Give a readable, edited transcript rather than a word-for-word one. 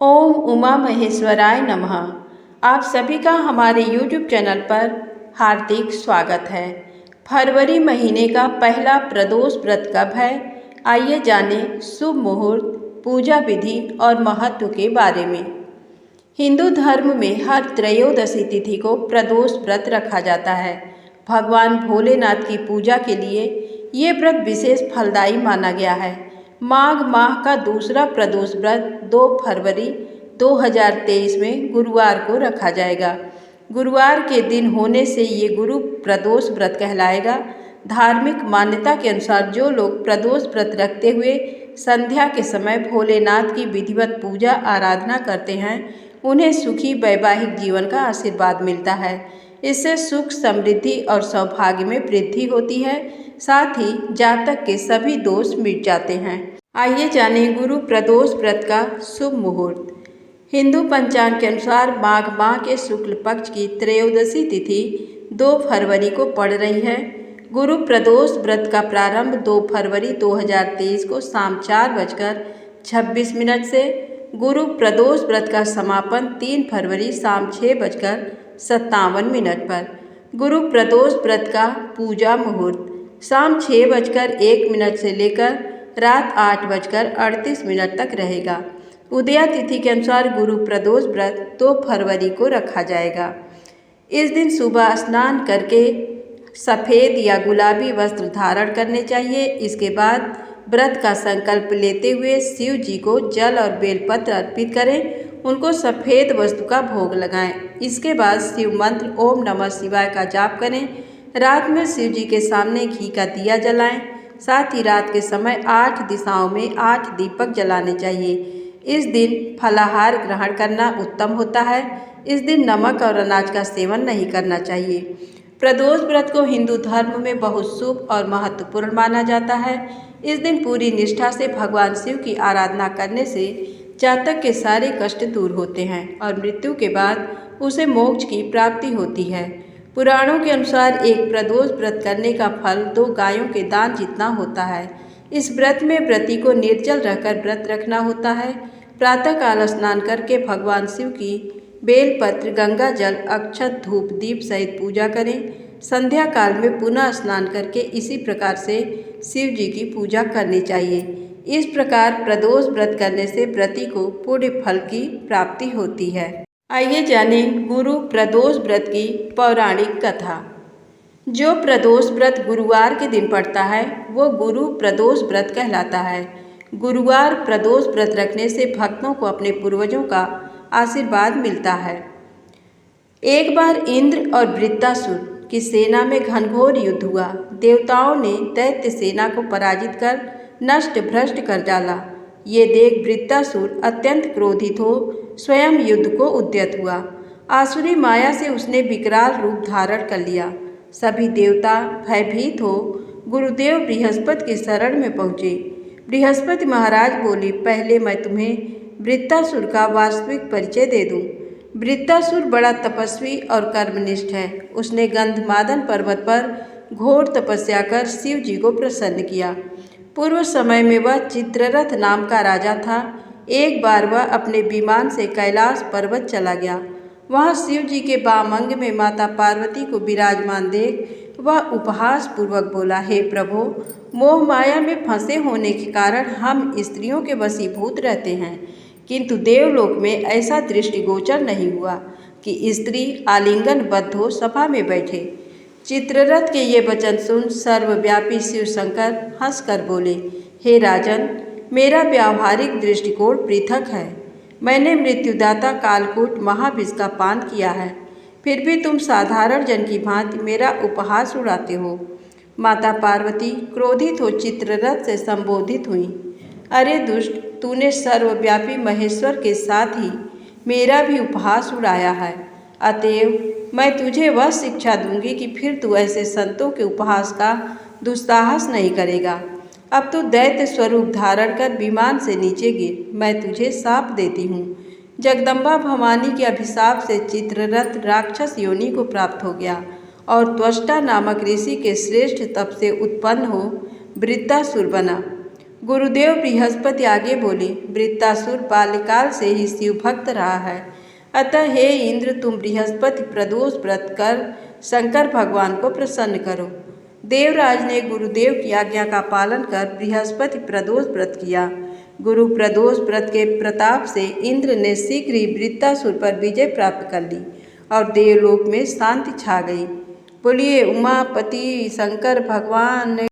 ओम उमा महेश्वराय नमः। आप सभी का हमारे YouTube चैनल पर हार्दिक स्वागत है। फरवरी महीने का पहला प्रदोष व्रत कब है, आइए जानें शुभ मुहूर्त, पूजा विधि और महत्व के बारे में। हिंदू धर्म में हर त्रयोदशी तिथि को प्रदोष व्रत रखा जाता है। भगवान भोलेनाथ की पूजा के लिए ये व्रत विशेष फलदायी माना गया है। माघ माह का दूसरा प्रदोष व्रत 2 फरवरी 2023 में गुरुवार को रखा जाएगा। गुरुवार के दिन होने से ये गुरु प्रदोष व्रत कहलाएगा। धार्मिक मान्यता के अनुसार जो लोग प्रदोष व्रत रखते हुए संध्या के समय भोलेनाथ की विधिवत पूजा आराधना करते हैं, उन्हें सुखी वैवाहिक जीवन का आशीर्वाद मिलता है। इससे सुख, समृद्धि और सौभाग्य में वृद्धि होती है। साथ ही जातक के सभी दोष मिट जाते हैं। आइए जानें गुरु प्रदोष व्रत का शुभ मुहूर्त। हिंदू पंचांग के अनुसार माघ माह के शुक्ल पक्ष की त्रयोदशी तिथि 2 फरवरी को पड़ रही है। गुरु प्रदोष व्रत का प्रारंभ 2 फरवरी 2023 को शाम 4:26 से, गुरु प्रदोष व्रत का समापन 3 फरवरी शाम 6:57 पर। गुरु प्रदोष व्रत का पूजा मुहूर्त शाम 6:01 से लेकर रात 8:38 तक रहेगा। उदया तिथि के अनुसार गुरु प्रदोष व्रत 2 फरवरी को रखा जाएगा। इस दिन सुबह स्नान करके सफ़ेद या गुलाबी वस्त्र धारण करने चाहिए। इसके बाद व्रत का संकल्प लेते हुए शिव जी को जल और बेलपत्र अर्पित करें। उनको सफ़ेद वस्तु का भोग लगाएं। इसके बाद शिव मंत्र ओम नमः शिवाय का जाप करें। रात में शिव जी के सामने घी का दिया जलाएं। साथ ही रात के समय 8 दिशाओं में 8 दीपक जलाने चाहिए। इस दिन फलाहार ग्रहण करना उत्तम होता है। इस दिन नमक और अनाज का सेवन नहीं करना चाहिए। प्रदोष व्रत को हिंदू धर्म में बहुत शुभ और महत्वपूर्ण माना जाता है। इस दिन पूरी निष्ठा से भगवान शिव की आराधना करने से जातक के सारे कष्ट दूर होते हैं और मृत्यु के बाद उसे मोक्ष की प्राप्ति होती है। पुराणों के अनुसार एक प्रदोष व्रत करने का फल 2 गायों के दान जितना होता है। इस व्रत में व्रती को निर्जल रहकर व्रत रखना होता है। प्रातःकाल स्नान करके भगवान शिव की बेलपत्र, गंगा जल, अक्षत, धूप, दीप सहित पूजा करें। संध्या काल में पुनः स्नान करके इसी प्रकार से शिव जी की पूजा करनी चाहिए। इस प्रकार प्रदोष व्रत करने से व्रती को पुण्य फल की प्राप्ति होती है। आइए जानें गुरु प्रदोष व्रत की पौराणिक कथा। जो प्रदोष व्रत गुरुवार के दिन पड़ता है वो गुरु प्रदोष व्रत कहलाता है। गुरुवार प्रदोष व्रत रखने से भक्तों को अपने पूर्वजों का आशीर्वाद मिलता है। एक बार इंद्र और वृत्तासुर की सेना में घनघोर युद्ध हुआ। देवताओं ने दैत्य सेना को पराजित कर नष्ट भ्रष्ट कर डाला। ये देख वृत्तासुर अत्यंत क्रोधित हो स्वयं युद्ध को उद्यत हुआ। आसुरी माया से उसने विकराल रूप धारण कर लिया। सभी देवता भयभीत हो गुरुदेव बृहस्पति की शरण में पहुँचे। बृहस्पति महाराज बोले, पहले मैं तुम्हें वृत्तासुर का वास्तविक परिचय दे दूं। वृत्तासुर बड़ा तपस्वी और कर्मनिष्ठ है। उसने गंधमादन पर्वत पर घोर तपस्या कर शिव जी को प्रसन्न किया। पूर्व समय में वह चित्ररथ नाम का राजा था। एक बार वह अपने विमान से कैलाश पर्वत चला गया। वहाँ शिव जी के वामंग में माता पार्वती को विराजमान देख वह उपहास पूर्वक बोला, हे प्रभु, मोह माया में फंसे होने के कारण हम स्त्रियों के वशीभूत रहते हैं, किंतु देवलोक में ऐसा दृष्टिगोचर नहीं हुआ कि स्त्री आलिंगनबद्ध हो सभा में बैठे। चित्ररथ के ये वचन सुन सर्वव्यापी शिव शंकर हंसकर बोले, हे राजन, मेरा व्यावहारिक दृष्टिकोण पृथक है। मैंने मृत्युदाता कालकूट महाविष का पान किया है, फिर भी तुम साधारण जन की भांति मेरा उपहास उड़ाते हो। माता पार्वती क्रोधित हो चित्ररथ से संबोधित हुई, अरे दुष्ट, तूने सर्वव्यापी महेश्वर के साथ ही मेरा भी उपहास उड़ाया है। अतएव मैं तुझे वह शिक्षा दूंगी कि फिर तू ऐसे संतों के उपहास का दुस्साहस नहीं करेगा। अब तू दैत्य स्वरूप धारण कर विमान से नीचे गिर, मैं तुझे शाप देती हूँ। जगदम्बा भवानी के अभिशाप से चित्ररथ राक्षस योनि को प्राप्त हो गया और त्वष्टा नामक ऋषि के श्रेष्ठ तप से उत्पन्न हो वृत्तासुर बना। गुरुदेव बृहस्पति आगे बोले, वृत्तासुर बाल्यकाल से ही शिव भक्त रहा है, अतः हे इंद्र तुम बृहस्पति प्रदोष व्रत कर शंकर भगवान को प्रसन्न करो। देवराज ने गुरुदेव की आज्ञा का पालन कर बृहस्पति प्रदोष व्रत किया। गुरु प्रदोष व्रत के प्रताप से इंद्र ने शीघ्र ही वृत्तासुर पर विजय प्राप्त कर ली और देवलोक में शांति छा गई। बोलिए उमापति शंकर भगवान